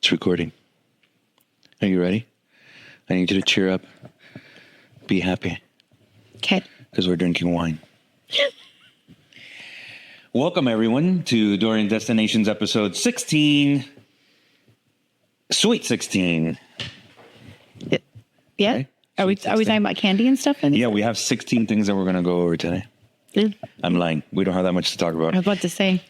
It's recording. Are you ready? I need you to cheer up. Be happy. Okay. Because we're drinking wine. Welcome, everyone, to Dorian Destinations episode 16. Sweet 16. Yeah. Okay. Are we talking about candy and stuff? Yeah, we have 16 things that we're going to go over today. I'm lying. We don't have that much to talk about. I was about to say.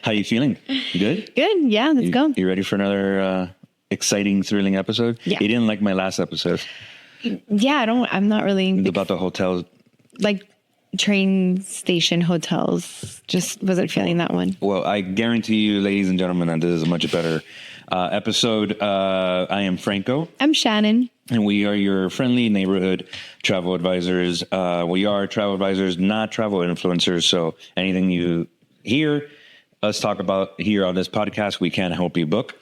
How you feeling? Good? Good. Yeah, let's go. You ready for another exciting, thrilling episode? Yeah. You didn't like my last episode. Yeah, I'm not really About the hotels. like train station hotels. Just wasn't feeling that one. Well, I guarantee you, ladies and gentlemen, that this is a much better episode. I am Franco. I'm Shannon. And we are your friendly neighborhood travel advisors. We are travel advisors, not travel influencers. So anything you hear us talk about here on this podcast, we can help you book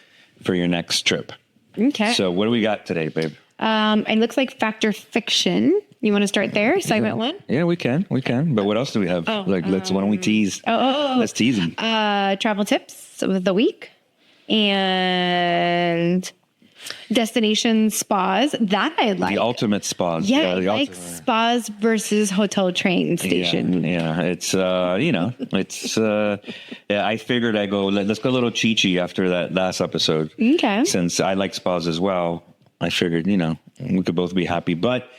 for your next trip. Okay. So what do we got today, babe? It looks like Fact or Fiction. You want to start there? Segment one? Yeah, we can. But what else do we have? Why don't we tease? Let's tease them. Travel tips of the week and destination spas that I like. The ultimate spas. Yeah, like spas versus hotel train station. Yeah. It's, I figured I'd go, let's go a little chi-chi after that last episode. Okay. Since I like spas as well, I figured, we could both be happy. But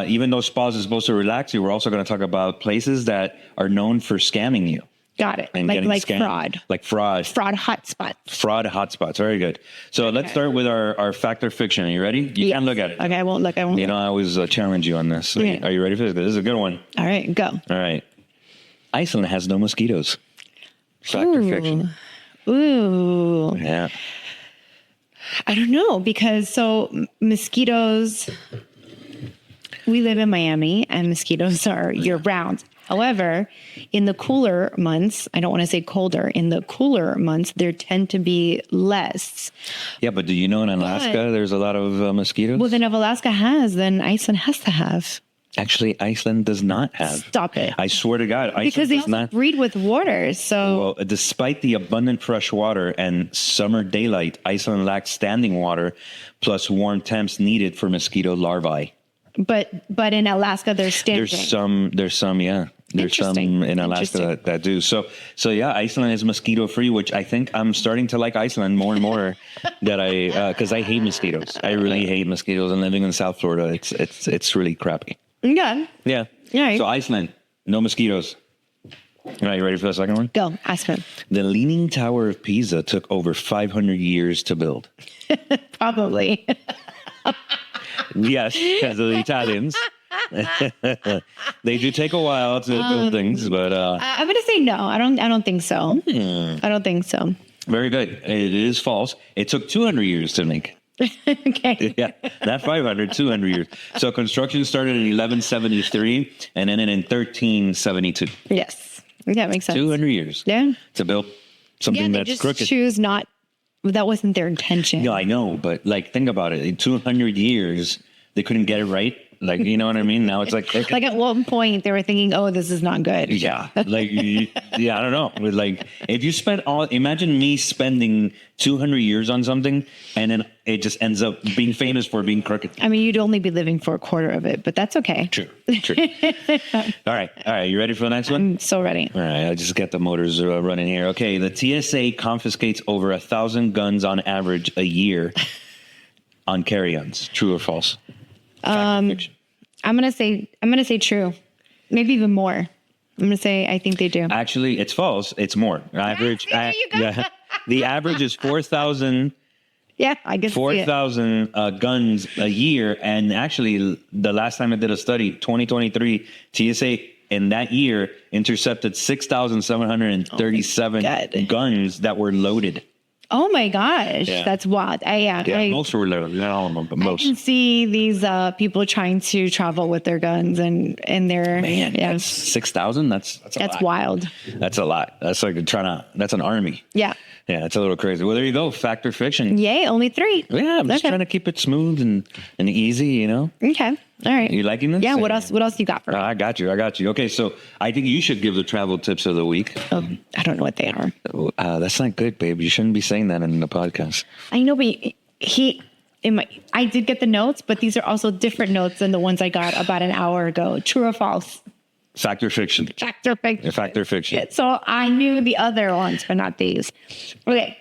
even though spas is supposed to relax you, we're also going to talk about places that are known for scamming you. Got it. And Like scammed. fraud. Like fraud. Fraud hotspots. Fraud hotspots. Very good. So let's start with our fact or fiction. Are you ready? You can look at it. Okay, I won't look. I always challenge you on this. Yeah. Are you ready for this? This is a good one. All right, go. All right. Iceland has no mosquitoes. Fact or fiction? Ooh. Yeah. I don't know because mosquitoes, we live in Miami and mosquitoes are year round. However, in the cooler months, I don't want to say colder, in the cooler months, there tend to be less. Yeah, but do you know in Alaska, there's a lot of mosquitoes? Well, then if Alaska has, then Iceland has to have. Actually, Iceland does not have. Stop it. I swear to God. Iceland because they does also not breed with water, so... Well, despite the abundant fresh water and summer daylight, Iceland lacks standing water plus warm temps needed for mosquito larvae. But in Alaska, there's standing. There's some, yeah. There's some in Alaska that do. So yeah, Iceland is mosquito free, which I think I'm starting to like Iceland more and more because I hate mosquitoes. I really hate mosquitoes, and living in South Florida, it's really crappy. Yeah. Yeah. Right. So Iceland, no mosquitoes. All right, you ready for the second one? Go, ask him. The Leaning Tower of Pisa took over 500 years to build. Probably. Yes, because of the Italians. They do take a while to build things, but I'm going to say no. I don't think so. I don't think so. Very good. It is false. It took 200 years to make. Okay. Yeah, not 500, 200 years. So construction started in 1173 and ended in 1372. Yes. That makes sense. 200 years. Yeah. To build something that's just crooked. choose not. That wasn't their intention. No, I know, but think about it. In 200 years, they couldn't get it right. You know what I mean? Now it's like at one point they were thinking, "Oh, this is not good." Yeah, I don't know. If you imagine me spending 200 years on something, and then it just ends up being famous for being crooked. I mean, you'd only be living for a quarter of it, but that's okay. True. All right. You ready for the next one? I'm so ready. All right, I'll just get the motors running here. Okay, the TSA confiscates over 1,000 guns on average a year on carry-ons. True or false? I'm gonna say true. Maybe even more. I'm gonna say I think they do. Actually, it's false. It's more. Average. The average is 4,000. Yeah, I guess 4,000 guns a year, and actually, the last time I did a study, 2023, TSA in that year intercepted 6,737 guns that were loaded. Oh my gosh, that's wild. Most were loaded, not all of them, but most. I can see these people trying to travel with their guns and their that's 6,000. That's wild. That's a lot. That's like that's an army. Yeah. Yeah, it's a little crazy. Well, there you go. Fact or fiction? Yay, only 3. Yeah, I'm just trying to keep it smooth and easy, Okay. All right. You liking this? Yeah. What else you got for me? I got you. Okay. So I think you should give the travel tips of the week. I don't know what they are. That's not good, babe. You shouldn't be saying that in the podcast. I know, but I did get the notes, but these are also different notes than the ones I got about an hour ago. True or false? Fact or fiction? Fact or fiction? Fact or fiction. Yeah, so I knew the other ones, but not these. Okay.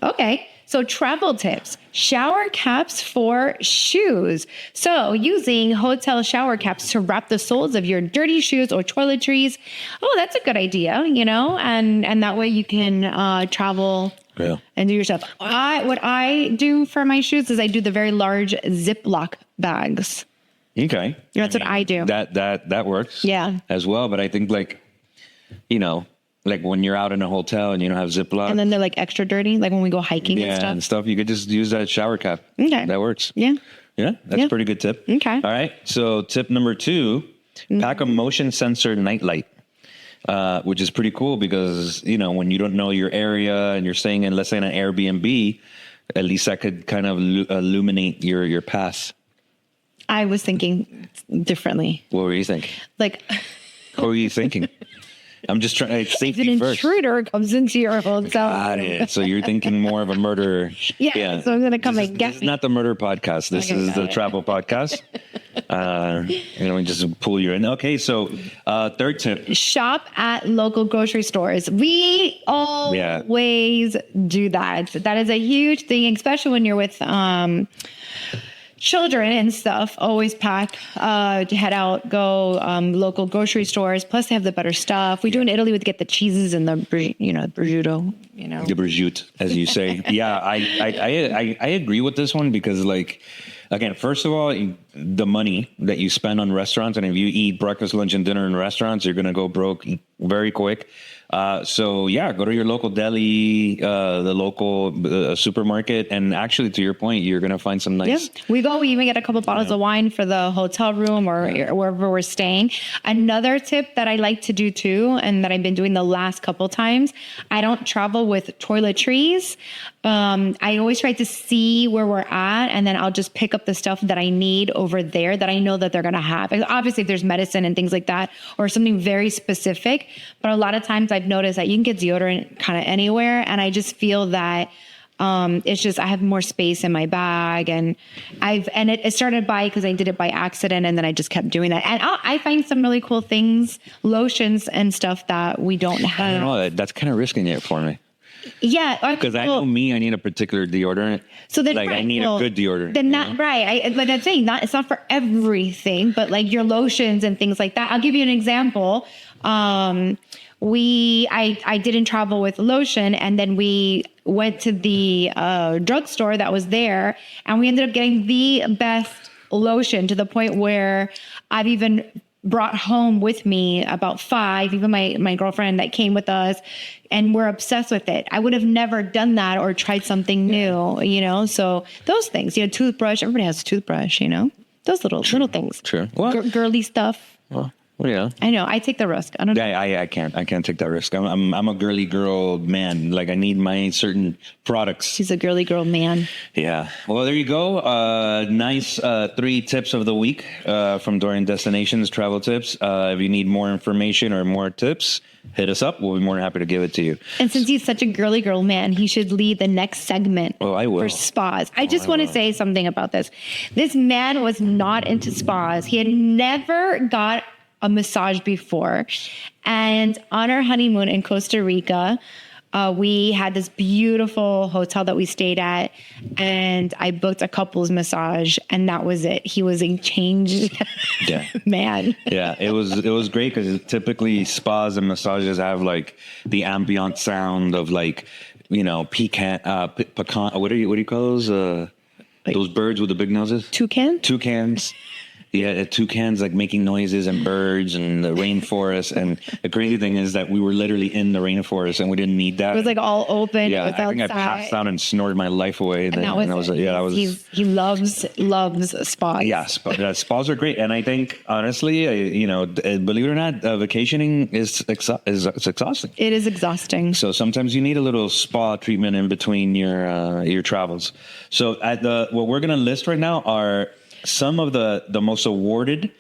Okay. So travel tips, shower caps for shoes. So using hotel shower caps to wrap the soles of your dirty shoes or toiletries. Oh, that's a good idea, and that way you can travel and do your stuff. What I do for my shoes is I do the very large Ziploc bags. Okay. That's what I do. That works. Yeah. As well. But I think like when you're out in a hotel and you don't have Ziploc. And then they're like extra dirty, like when we go hiking and stuff. You could just use that shower cap. Okay. That works. Yeah. Yeah. That's a pretty good tip. Okay. All right. So tip number 2, pack a motion sensor nightlight. Which is pretty cool because, when you don't know your area and you're staying in, let's say, in an Airbnb, at least that could kind of illuminate your path. I was thinking differently. What were you thinking? Like, what were you thinking? I'm just trying to safety an first. Intruder comes into your hotel. Got it. So you're thinking more of a murderer. Yeah. So I'm going to come and get This is not the murder podcast. This is the travel podcast. We just pull you in. Okay. So third tip. Shop at local grocery stores. We always do that. That is a huge thing, especially when you're with children and stuff. Always pack to head out, go local grocery stores. Plus, they have the better stuff. We do in Italy with get the cheeses and the prosciutto. The prosciutto, as you say. Yeah, I agree with this one because, again, first of all, the money that you spend on restaurants, and if you eat breakfast, lunch, and dinner in restaurants, you're gonna go broke very quick. So go to your local deli, the local supermarket, and actually, to your point, you're gonna find some nice. Yeah, we even get a couple bottles of wine for the hotel room or wherever we're staying. Another tip that I like to do too, and that I've been doing the last couple times, I don't travel with toiletries. I always try to see where we're at, and then I'll just pick up the stuff that I need over there that I know that they're gonna have. Obviously, if there's medicine and things like that, or something very specific, but a lot of times I've noticed that you can get deodorant kind of anywhere, and I just feel that it's just I have more space in my bag, and it started because I did it by accident, and then I just kept doing that, and I find some really cool things, lotions and stuff that we don't have. I don't know. That's kind of risking it for me. Yeah, because I know me, I need a particular deodorant. So then, I need a good deodorant. Then not right. Like I'm saying, it's not for everything, but like your lotions and things like that. I'll give you an example. I didn't travel with lotion, and then we went to the drugstore that was there, and we ended up getting the best lotion to the point where I've even brought home with me about 5, even my girlfriend that came with us, and we're obsessed with it. I would have never done that or tried something new, so those things, toothbrush, everybody has a toothbrush, those little things. Sure. Well, girly stuff. Well, yeah. I know. I take the risk. I don't know. I can't take that risk. I'm a girly girl man. Like I need my certain products. She's a girly girl man. Yeah. Well, there you go. Nice 3 tips of the week from Dorian Destinations Travel Tips. If you need more information or more tips, hit us up. We'll be more than happy to give it to you. And since he's such a girly girl man, he should lead the next segment I will. For spas. I just want to say something about this. This man was not into spas. He had never got a massage before. And on our honeymoon in Costa Rica, we had this beautiful hotel that we stayed at, and I booked a couples massage, and that was it. He was a changed man. Yeah, it was great because typically spas and massages have like the ambient sound of pecan. What do you call those? Those birds with the big noses? Toucans. Yeah, toucans like making noises and birds and the rainforest. And the crazy thing is that we were literally in the rainforest and we didn't need that. It was like all open. Yeah, it was I think outside. I passed out and snorted my life away. And that was he loves spas. Yeah, spas are great. And I think, honestly, believe it or not, vacationing is exhausting. It is exhausting. So sometimes you need a little spa treatment in between your travels. So what we're going to list right now are some of the most awarded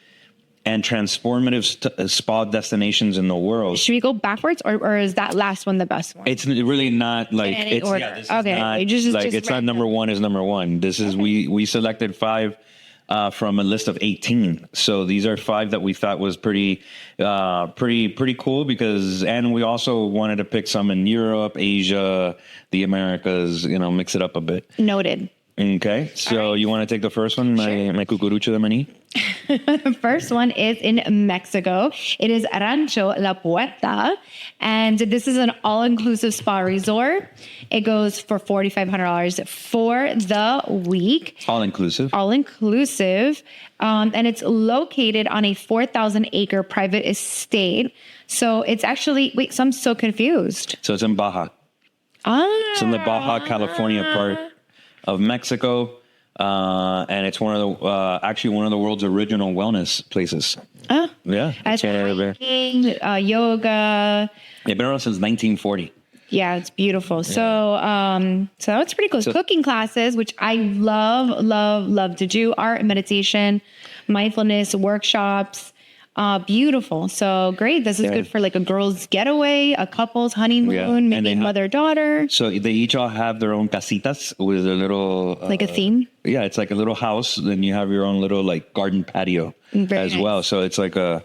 and transformative spa destinations in the world. Should we go backwards, or is that last one the best one? It's really not like it's order. yeah, this Okay, is not, just it's random. not number one is number one. This is we selected 5 from a list of 18. So these are 5 that we thought was pretty cool and we also wanted to pick some in Europe, Asia, the Americas, mix it up a bit. Noted. Okay, so you want to take the first one, my cucurucho de maní? The first one is in Mexico. It is Rancho La Puerta, and this is an all-inclusive spa resort. It goes for $4,500 for the week. All-inclusive. All-inclusive, and it's located on a 4,000-acre private estate. So it's actually, so I'm so confused. So it's in Baja. It's in the Baja California part of Mexico, and it's one of the actually one of the world's original wellness places. Yeah, as hiking, yoga. They've been around since 1940. Yeah, it's beautiful. Yeah. So that's pretty cool. Cooking classes, which I love to do. Art and meditation, mindfulness workshops. Beautiful. So great. This is good for like a girl's getaway, a couple's honeymoon, maybe mother-daughter. So they each all have their own casitas with a little... like a theme? Yeah, it's like a little house. Then you have your own little like garden patio as well. So it's like you have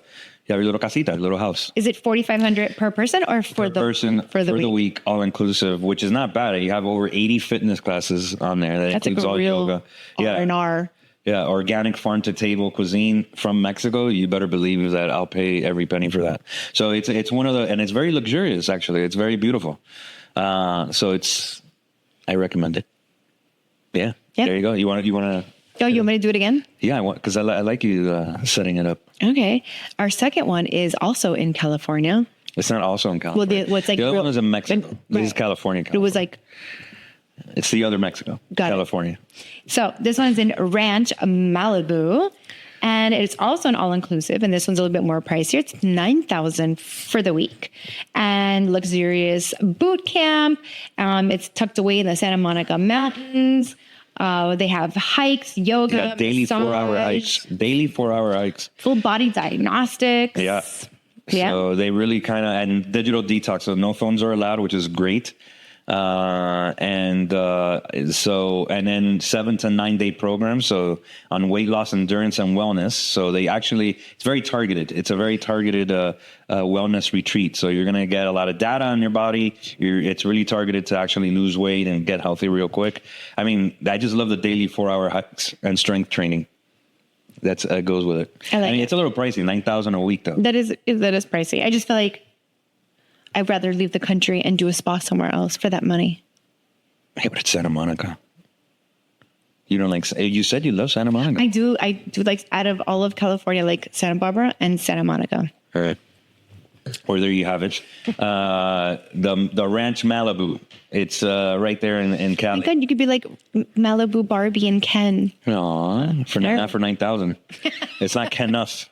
your little casita, little house. Is it $4,500 per person or for the week, all inclusive, which is not bad. You have over 80 fitness classes on there. That includes all yoga. R&R. Yeah, organic farm to table cuisine from Mexico. You better believe that I'll pay every penny for that. So it's one of and it's very luxurious. Actually, it's very beautiful. I recommend it. Yeah. There you go. You want to. Oh, you want me to do it again? Yeah, I want because I like you setting it up. Okay, our second one is also in California. It's not also in California. Well, the other one is in Mexico. This is California. It was like. It's the other Mexico, California. So this one's in Ranch Malibu, and it's also an all-inclusive, and this one's a little bit more pricier. It's $9,000 for the week, and luxurious boot camp. It's tucked away in the Santa Monica Mountains. They have hikes, yoga, daily 4-hour hikes. Daily 4-hour hikes. Full body diagnostics. Yeah. So they really and digital detox. So no phones are allowed, which is great. And then 7 to 9 day programs. So on weight loss, endurance, and wellness. So it's very targeted. It's a very targeted, wellness retreat. So you're going to get a lot of data on your body. It's really targeted to actually lose weight and get healthy real quick. I mean, I just love the daily 4-hour hikes and strength training. That goes with it. It's a little pricey, $9,000 a week though. That is pricey. I just feel like I'd rather leave the country and do a spa somewhere else for that money. Hey, but it's Santa Monica. You don't like, you said you love Santa Monica. I do like, out of all of California, like Santa Barbara and Santa Monica. All right. Or there you have it. The Ranch Malibu. It's right there in Cali. God, you could be like Malibu Barbie and Ken. No, not for 9,000. It's not Ken enough.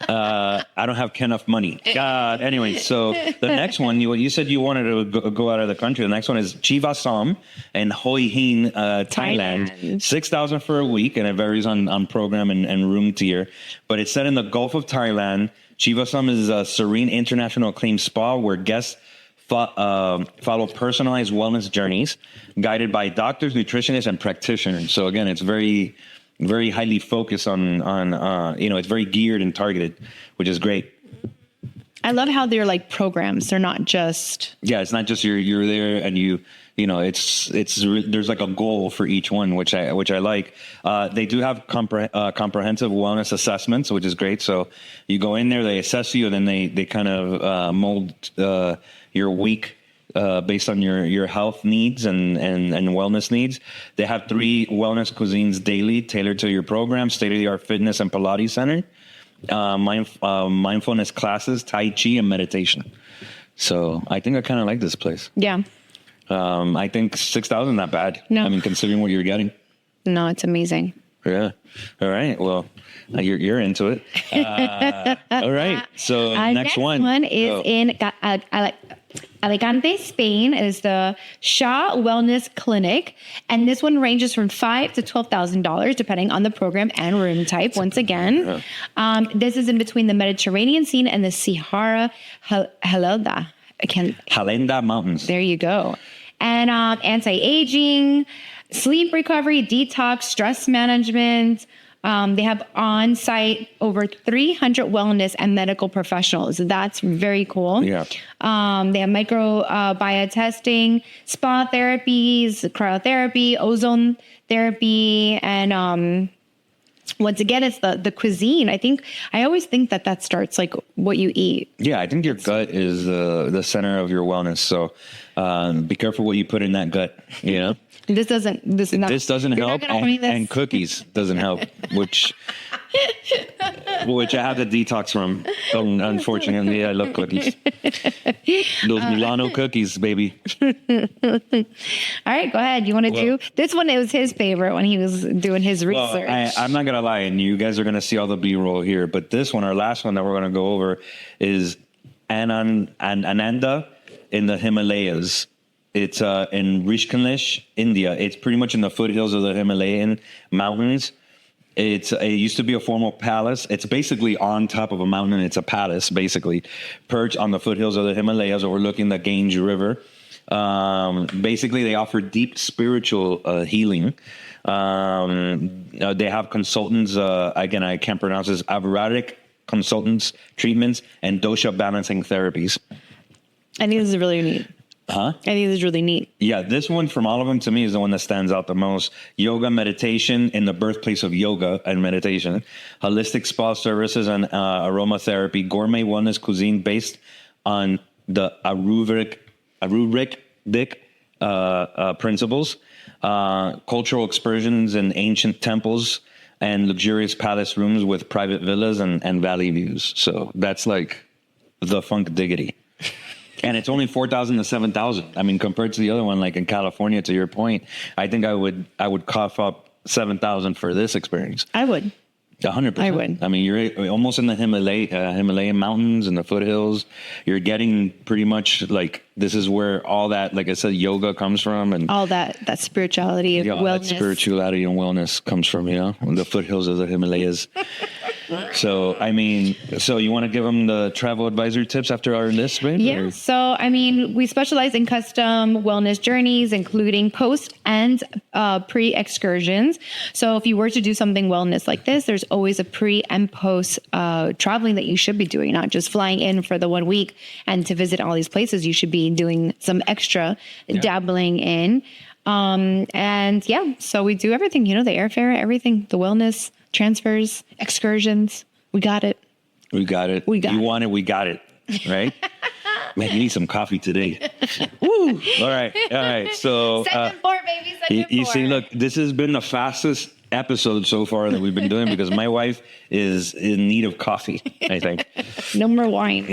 I don't have enough money. God. Anyway, so the next one, you said you wanted to go out of the country. The next one is Chivasam in Hoi Hin, Thailand. $6,000 for a week, and it varies on program and room tier. But it's set in the Gulf of Thailand. Chivasam is a serene international acclaimed spa where guests follow personalized wellness journeys guided by doctors, nutritionists, and practitioners. So again, it's very, very highly focused on it's very geared and targeted, which is great. I love how they're like programs. They're not just. Yeah, it's not just you're there and it's there's like a goal for each one, which I like. They do have comprehensive wellness assessments, which is great. So you go in there, they assess you, and then they kind of mold your week based on your health needs and wellness needs. They have 3 wellness cuisines daily tailored to your program: state-of-the-art fitness and Pilates center, mindfulness classes, Tai Chi, and meditation. So I think I kind of like this place. Yeah. I think 6,000 not bad. No. I mean, considering what you're getting. No, it's amazing. Yeah. All right. Well, you're into it. All right. So next one is in Alicante, Spain is the Shaw Wellness Clinic, and this one ranges from $5,000 to $12,000 depending on the program and room type. Once again, this is in between the Mediterranean scene and the Sahara Halenda. Halenda Mountains. There you go. And anti-aging, sleep recovery, detox, stress management. They have on-site over 300 wellness and medical professionals. That's very cool. Yeah. They have microbiome testing, spa therapies, cryotherapy, ozone therapy, and once again, it's the cuisine. I always think that starts like what you eat. Yeah, I think your gut is the center of your wellness. So be careful what you put in that gut, you know? This doesn't help, and cookies doesn't help, which I have to detox from. Unfortunately, I love cookies. Those Milano cookies, baby. All right, go ahead. You want to do this one? It was his favorite when he was doing his research. I'm not gonna lie, and you guys are gonna see all the B-roll here. But this one, our last one that we're gonna go over, is Ananda in the Himalayas. It's in Rishikesh, India. It's pretty much in the foothills of the Himalayan mountains. It used to be a formal palace. It's basically on top of a mountain. It's a palace, basically, perched on the foothills of the Himalayas overlooking the Ganges River. Basically, they offer deep spiritual healing. They have consultants, again, I can't pronounce this, Ayurvedic consultants, treatments, and dosha balancing therapies. I think this is really neat. Huh? I think this is really neat. Yeah, this one from all of them to me is the one that stands out the most. Yoga meditation in the birthplace of yoga and meditation. Holistic spa services and aromatherapy. Gourmet wellness cuisine based on the Ayurvedic principles. Cultural excursions in ancient temples and luxurious palace rooms with private villas and valley views. So that's like the funk diggity. And it's only 4,000 to 7,000. I mean, compared to the other one, like in California, to your point, I think I would cough up 7,000 for this experience. I would. 100%. I would. I mean, you're almost in the Himalayan mountains and the foothills. You're getting pretty much like, this is where all that, like I said, yoga comes from, and all that spirituality and wellness. That spirituality and wellness comes from, the foothills of the Himalayas. So, I mean, you want to give them the travel advisory tips after our list, right? Yeah. Or? So, I mean, we specialize in custom wellness journeys, including post and pre-excursions. So if you were to do something wellness like this, there's always a pre and post traveling that you should be doing, not just flying in for the 1 week and to visit all these places. You should be doing some extra dabbling in. So we do everything, the airfare, everything, the wellness, transfers, excursions. We got it. You want it, we got it. Right? Man, you need some coffee today. Woo! All right. So Second four, baby. You see, look, this has been the fastest episode so far that we've been doing because my wife is in need of coffee, I think. No more wine.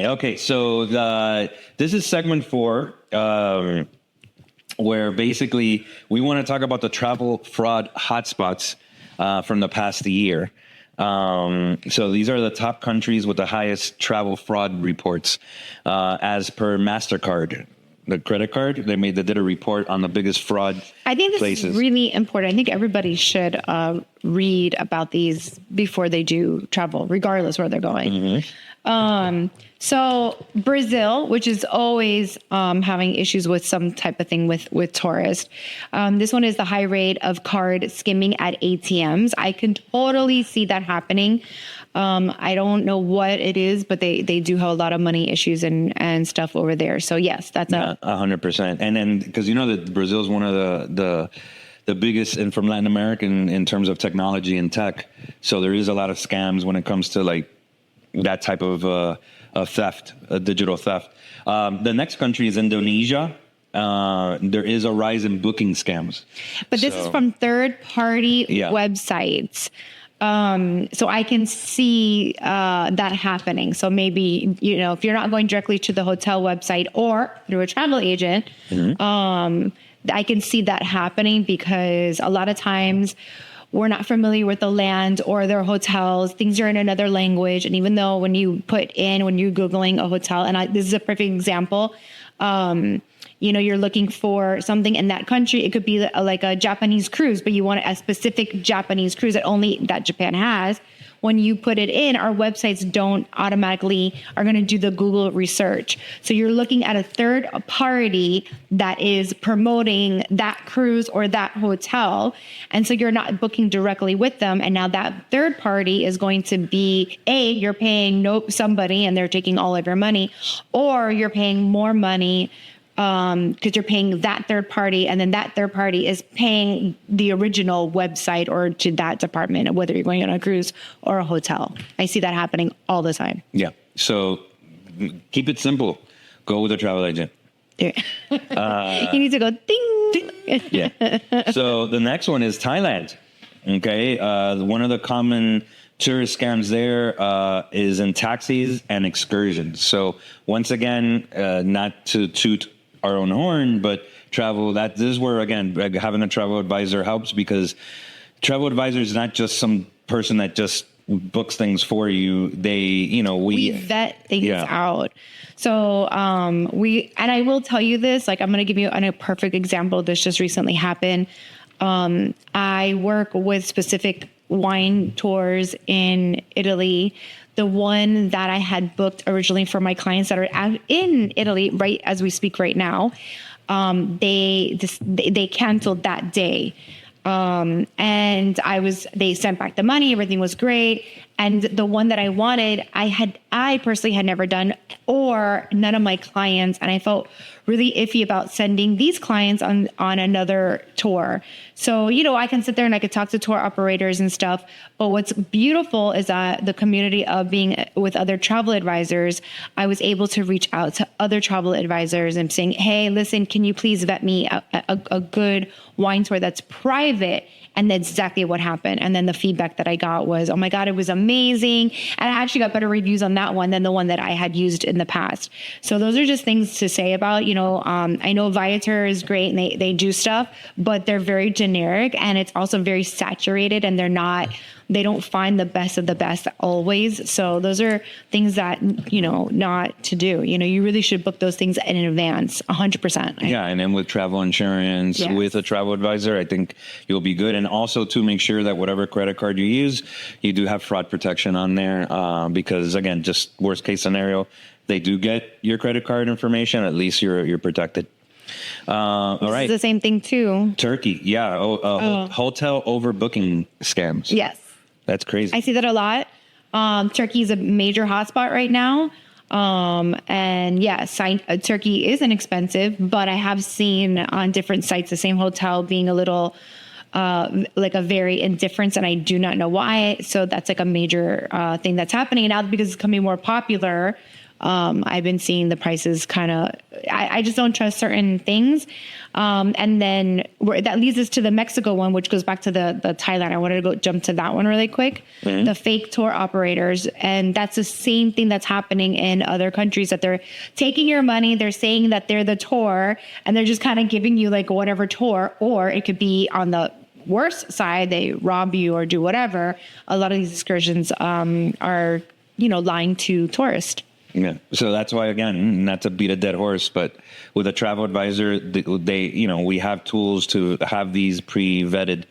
Okay, so this is segment 4, where basically we want to talk about the travel fraud hotspots from the past year. So these are the top countries with the highest travel fraud reports, as per MasterCard. The credit card, they did a report on the biggest fraud. I think this is really important. I think everybody should read about these before they do travel, regardless where they're going. Mm-hmm. So Brazil, which is always having issues with some type of thing with tourists. This one is the high rate of card skimming at ATMs. I can totally see that happening. I don't know what it is, but they do have a lot of money issues and stuff over there. So yes, that's 100%. And then because that Brazil is one of the biggest and from Latin America in terms of technology and tech. So there is a lot of scams when it comes to like that type of theft, digital theft. The next country is Indonesia. There is a rise in booking scams. But this is from third-party websites. So I can see that happening. So maybe, if you're not going directly to the hotel website or through a travel agent, I can see that happening because a lot of times we're not familiar with the land or their hotels. Things are in another language. And even though when you're Googling a hotel, and this is a perfect example, you're looking for something in that country. It could be like a Japanese cruise, but you want a specific Japanese cruise that Japan has. When you put it in, our websites don't automatically are going to do the Google research. So you're looking at a third party that is promoting that cruise or that hotel. And so you're not booking directly with them. And now that third party is going to be you're paying somebody and they're taking all of your money, or you're paying more money because you're paying that third party, and then that third party is paying the original website or to that department, whether you're going on a cruise or a hotel. I see that happening all the time. Yeah. So keep it simple. Go with a travel agent. You need to go ding. Yeah. So the next one is Thailand. Okay. One of the common tourist scams there is in taxis and excursions. So once again, not to toot our own horn, but this is where, again, having a travel advisor helps, because travel advisor is not just some person that just books things for you. We vet things out. So and I will tell you this, like, I'm going to give you a perfect example. This just recently happened. I work with specific wine tours in Italy. The one that I had booked originally for my clients that are in Italy, right as we speak right now, they canceled that day. And they sent back the money. Everything was great. And the one that I wanted, I personally had never done, or none of my clients. And I felt really iffy about sending these clients on another tour. So, I can sit there and I could talk to tour operators and stuff. But what's beautiful is that the community of being with other travel advisors, I was able to reach out to other travel advisors and saying, hey, listen, can you please vet me a good wine tour that's private? And that's exactly what happened. And then the feedback that I got was, oh my God, it was amazing. And I actually got better reviews on that one than the one that I had used in the past. So those are just things to say about, I know Viator is great and they do stuff, but they're very generic, and it's also very saturated, and they don't find the best of the best always. So those are things that, not to do. You really should book those things in advance, 100%. Yeah. And then with travel insurance, with a travel advisor, I think you'll be good. And also to make sure that whatever credit card you use, you do have fraud protection on there. Because again, just worst case scenario, they do get your credit card information. At least you're protected. All right. It's the same thing too. Turkey. Yeah. Hotel overbooking scams. Yes. That's crazy. I see that a lot. Turkey is a major hotspot right now. And yes, Turkey is inexpensive, but I have seen on different sites the same hotel being a little like a very indifference, and I do not know why. So that's like a major thing that's happening now because it's becoming more popular. I've been seeing the prices kind of, I just don't trust certain things. And then that leads us to the Mexico one, which goes back to the Thailand. I wanted to jump to that one really quick. Mm-hmm. The fake tour operators. And that's the same thing that's happening in other countries, that they're taking your money. They're saying that they're the tour, and they're just kind of giving you like whatever tour, or it could be on the worst side. They rob you or do whatever. A lot of these excursions, are, lying to tourists. Yeah. So that's why, again, not to beat a dead horse, but with a travel advisor, we have tools to have these pre-vetted,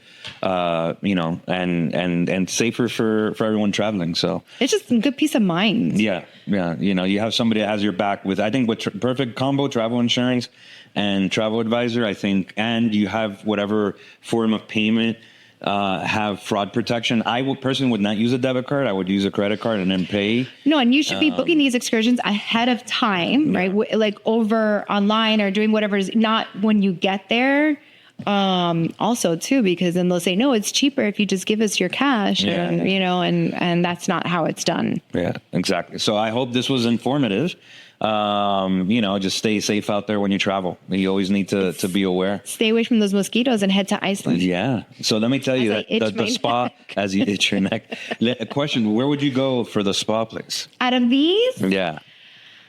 and safer for everyone traveling. So it's just a good peace of mind. Yeah. Yeah. You have somebody that has your back with, I think, with perfect combo, travel insurance and travel advisor, I think, and you have whatever form of payment, have fraud protection. I personally would not use a debit card. I would use a credit card and then pay. No, and you should be booking these excursions ahead of time, right? Like over online or doing whatever, not when you get there. Also too, because then they'll say, no, it's cheaper if you just give us your cash, and that's not how it's done. Yeah, exactly. So I hope this was informative. Just stay safe out there when you travel. You always need to be aware. Stay away from those mosquitoes and head to Iceland. Yeah. So let me tell you that the spa, as you itch your neck. A question, where would you go for the spa place? Out of these? Yeah.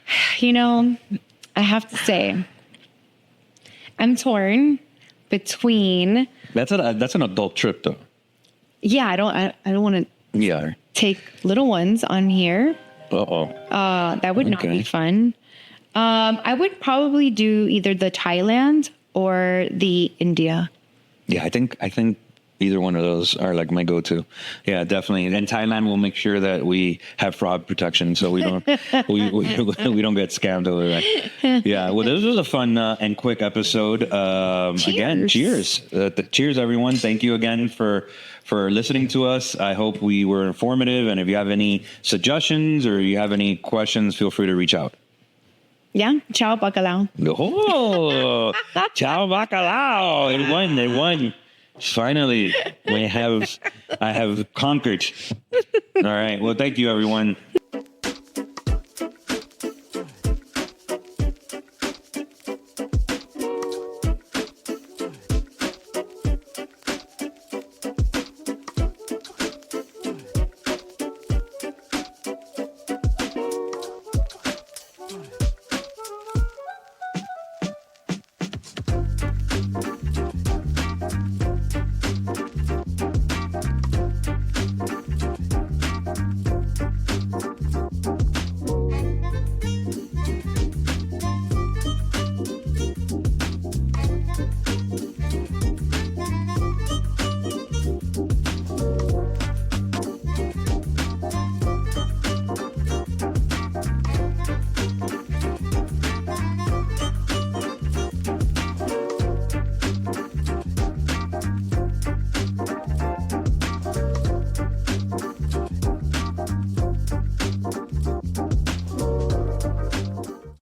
I have to say, I'm torn between. That's an adult trip though. Yeah, I don't want to Yeah. take little ones on here. Uh-oh. That would not be fun. I would probably do either the Thailand or the India. Yeah, I think either one of those are like my go-to. Yeah, definitely. And Thailand will make sure that we have fraud protection, so we don't we don't get scammed over there. Yeah. Well, this was a fun and quick episode. Again, cheers. Cheers, everyone. Thank you again for listening to us. I hope we were informative. And if you have any suggestions or you have any questions, feel free to reach out. Yeah. Ciao, bacalao. Oh, ciao, bacalao. It won. Finally, I have conquered. All right. Well, thank you, everyone.